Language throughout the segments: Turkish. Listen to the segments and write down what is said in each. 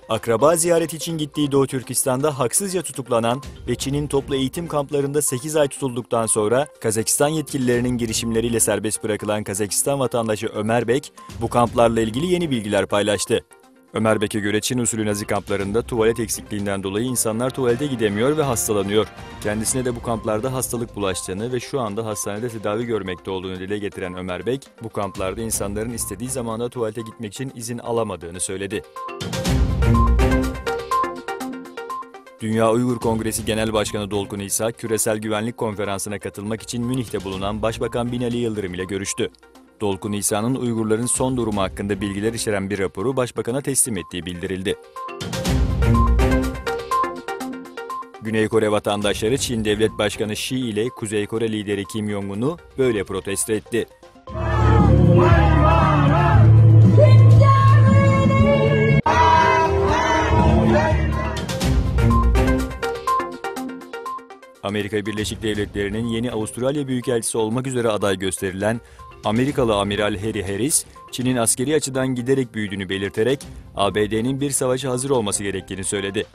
Akraba ziyareti için gittiği Doğu Türkistan'da haksızca tutuklanan ve Çin'in toplu eğitim kamplarında 8 ay tutulduktan sonra Kazakistan yetkililerinin girişimleriyle serbest bırakılan Kazakistan vatandaşı Ömer Bek, bu kamplarla ilgili yeni bilgiler paylaştı. Ömer Bek'e göre Çin usulü Nazi kamplarında tuvalet eksikliğinden dolayı insanlar tuvalete gidemiyor ve hastalanıyor. Kendisine de bu kamplarda hastalık bulaştığını ve şu anda hastanede tedavi görmekte olduğunu dile getiren Ömer Bek, bu kamplarda insanların istediği zamanda tuvalete gitmek için izin alamadığını söyledi. Dünya Uygur Kongresi Genel Başkanı Dolkun İsa, Küresel Güvenlik Konferansı'na katılmak için Münih'te bulunan Başbakan Binali Yıldırım ile görüştü. Dolkun İsa'nın Uygurların son durumu hakkında bilgiler içeren bir raporu Başbakan'a teslim ettiği bildirildi. Güney Kore vatandaşları Çin Devlet Başkanı Xi ile Kuzey Kore lideri Kim Jong-un'u böyle protesto etti. Amerika Birleşik Devletleri'nin yeni Avustralya Büyükelçisi olmak üzere aday gösterilen Amerikalı Amiral Harry Harris, Çin'in askeri açıdan giderek büyüdüğünü belirterek ABD'nin bir savaşa hazır olması gerektiğini söyledi.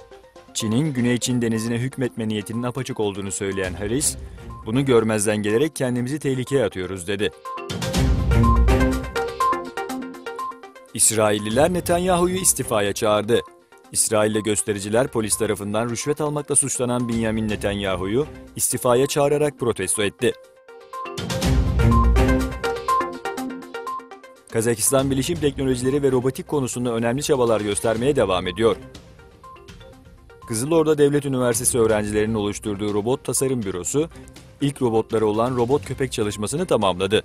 Çin'in Güney Çin Denizi'ne hükmetme niyetinin apaçık olduğunu söyleyen Harris, "Bunu görmezden gelerek kendimizi tehlikeye atıyoruz." dedi. İsrailliler Netanyahu'yu istifaya çağırdı. İsrail'de göstericiler polis tarafından rüşvet almakla suçlanan Benjamin Netanyahu'yu istifaya çağırarak protesto etti. Kazakistan bilişim teknolojileri ve robotik konusunda önemli çabalar göstermeye devam ediyor. Kızılorda Devlet Üniversitesi öğrencilerinin oluşturduğu robot tasarım bürosu, ilk robotları olan robot köpek çalışmasını tamamladı.